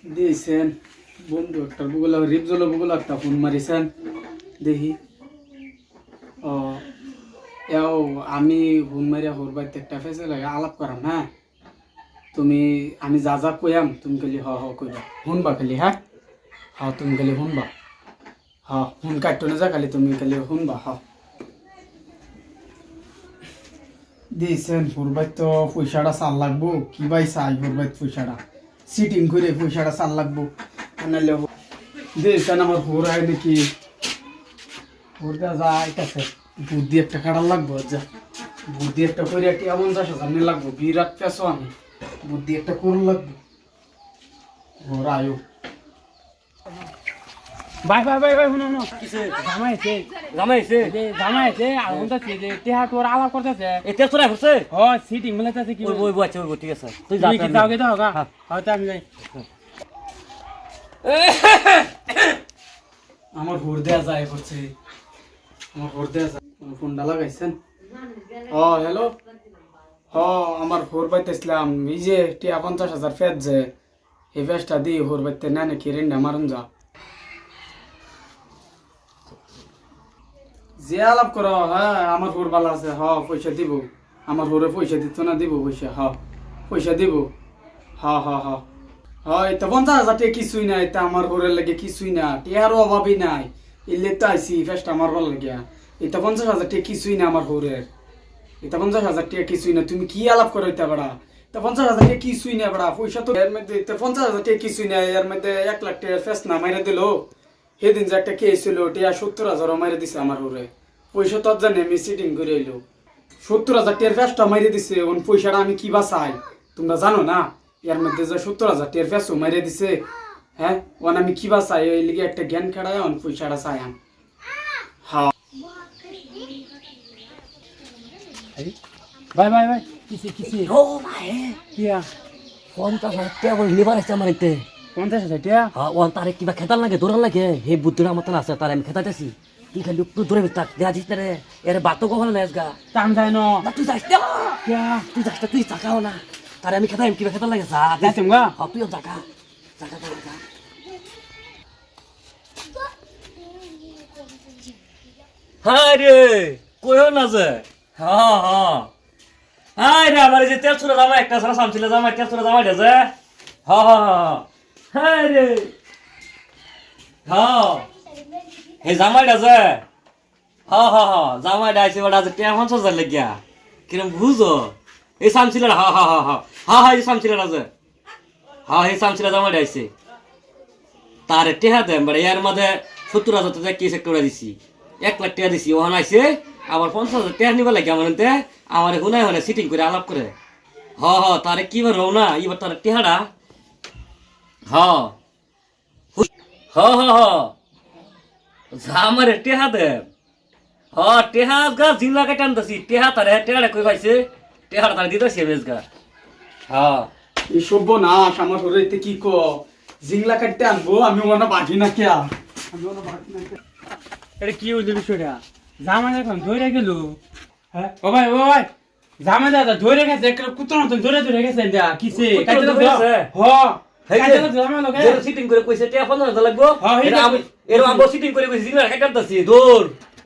দিয়েছেন বন্ধু একটা গুগল রিপজল গুগল একটা ফোন মারিছেন দেখি ও এও আমি ফোন মারিয়া হোর বাইতে একটা ফেসে লাগে আলাপ করাম হ্যাঁ তুমি আমি যা যা কইয়াম তুমি খালি হ হ কইবা শুনবা খালি হ্যাঁ হ তুমি খালি শুনবা হ শুন কাটতো না যা খালি তুমি খালি শুনবা হ দিয়েছেন ফুরবাই তো পয়সাটা চাল লাগবো কি ভাই চাই ফুরবাই পয়সাটা সিটিং করে পয়সাটা চাল লাগবো আনালে দিয়েছেন আমার হুর হয় নাকি হুরটা যা আইতাছে বুদ্ধি একটা কাটার লাগবো যা বুদ্ধি একটা করে একটি এমন 50,000 নিয়ে লাগবো বিরাট পেছো আমি বুদ্ধি একটা করুন লাগবো হুর আয়ো ভাই ভাই ভাই ভাই শুনো শুনো জামাইছে আর বলতেছে যে টেহা তোর আলাপ করতেছে এটা তোরা হচ্ছে ও সিটিং মিলাইতেছে কি ওই ওই আচ্ছা ওই ঠিক আছে তুই তুমি কি যাও গে দাও গা হয়তো আমি যাই আমার হুর দেয়া যায় করছে আমার হুর দেয়া যায় ফোনটা লাগাইছেন ও হ্যালো হ আমার হুর বাইতেছিলাম এই যে টিয়া 50,000 ফেট যে এই ফেসটা দিয়ে হুর বাইতে না নাকি রেন্ডা মারুন যা যে আলাপ করো হ্যাঁ আমার হুর ভালো আছে হ পয়সা দিব আমার হুরে পয়সা দিত না দিব পয়সা হ পয়সা দিব হ হ হ হয় তো 50,000 টাকা কিছুই নাই তা আমার হুরের লাগে কিছুই না টিয়ারও অভাবই নাই ইলে তো আইসি ফেসটা আমার ভালো লাগে এটা 50,000 টাকা কিছুই না আমার হুরের এটা 50,000 টাকা কিছুই না তুমি কি আলাপ করো এটা বড়া তা 50,000 টাকা কিছুই না বড়া পয়সা তো এর মধ্যে 50,000 টাকা কিছুই না এর মধ্যে 1 লাখ টাকা ফেস না মাইরে দিল সেদিন যে একটা কেস ছিল টিয়া 70,000 মাইরে দিছে আমার হুরে পয়সা তো জানি আমি সিটিং করে এলো 70,000 টাকার ফেসটা মাইরে দিছে ওন পয়সাটা আমি কি বাঁচাই তোমরা জানো না এর মধ্যে যে 70,000 টাকার ফেস মাইরে দিছে হ্যাঁ ওন আমি কি বাঁচাই এই লিগে একটা জ্ঞান খেড়ায় ওন পয়সাটা চাই আমি হ্যাঁ ভাই ভাই ভাই কিসে কিসে ও ভাই কিয়া 50,000 টাকা বলে লিবার আছে আমার এতে 50,000 টাকা হ্যাঁ ওন তারে কিবা খেতাল লাগে দৌড়াল লাগে হে বুদ্ধিটা মতন আছে তারে আমি খেতাইতেছি তুই খালি একটু দূরে থাক দেখা দিস রে এর বাতো কখনো নেস গা টান যায় না না তুই যাস না কিয়া তুই যাস না তুই চাকাও না তারে আমি খেতাই কিবা খেতাল লাগে যা যাইতাম গা হ্যাঁ তুইও চাকা চাকা চাকা হ্যাঁ রে কইও না যে হ্যাঁ হ্যাঁ হ্যাঁ রে আমার যে তেল ছুড়ে জামা একটা সারা সামছিলে জামা তেল ছুড়ে জামা যে হ্যাঁ হ্যাঁ হ্যাঁ হ্যাঁ রে হ্যাঁ হে জামাইটা যে হ্যাঁ হ্যাঁ হ্যাঁ জামাইটা আইছে বড় আজ 50,000 লাগিয়া কিরম বুঝো এই সামছিলে হ্যাঁ হ্যাঁ হ্যাঁ হ্যাঁ হ্যাঁ হ্যাঁ এই সামছিলে যে হ্যাঁ এই সামছিলে জামাইটা আইছে তারে টেহা দেন বড় এর মধ্যে 70,000 টাকা কেস একটা উড়া দিছি 1 লাখ টাকা দিছি ওখানে আইছে আবার 50,000 টাকা নিবা লাগে আমারতে আমার হুনাই হনে সিটিং করে আলাপ করে হ হ তারে কি বার রও না এবার তারে টেহাড়া হ হ হ হ আমারে টেহা দে হ টেহা গা জিলা কে টানতাছি টেহা তারে টেহাড়া কই পাইছে টেহাড়া তারে দিতেছি বেশ গা হ্যাঁ এই সভ্য না আমার হুরে এতে কি কো জিংলা কাটতে আনবো আমি ওনা বাকি না কিয়া আমি ওনা বাকি না কিয়া এটা কি হইলো বিষয়টা জামাই এখন ধরে গেল হ্যাঁ ও ভাই জামাই দাদা ধরে গেছে একটা কুত্তার মতন ধরে গেছে এটা কিসে কাটতে দাও জামাই লগে সিটিং করে কইছে টেহা 15,000 লাগবো হ্যাঁ, আমি এরকম সিটিং করে কইছি জিলা কে টানতাছি দূর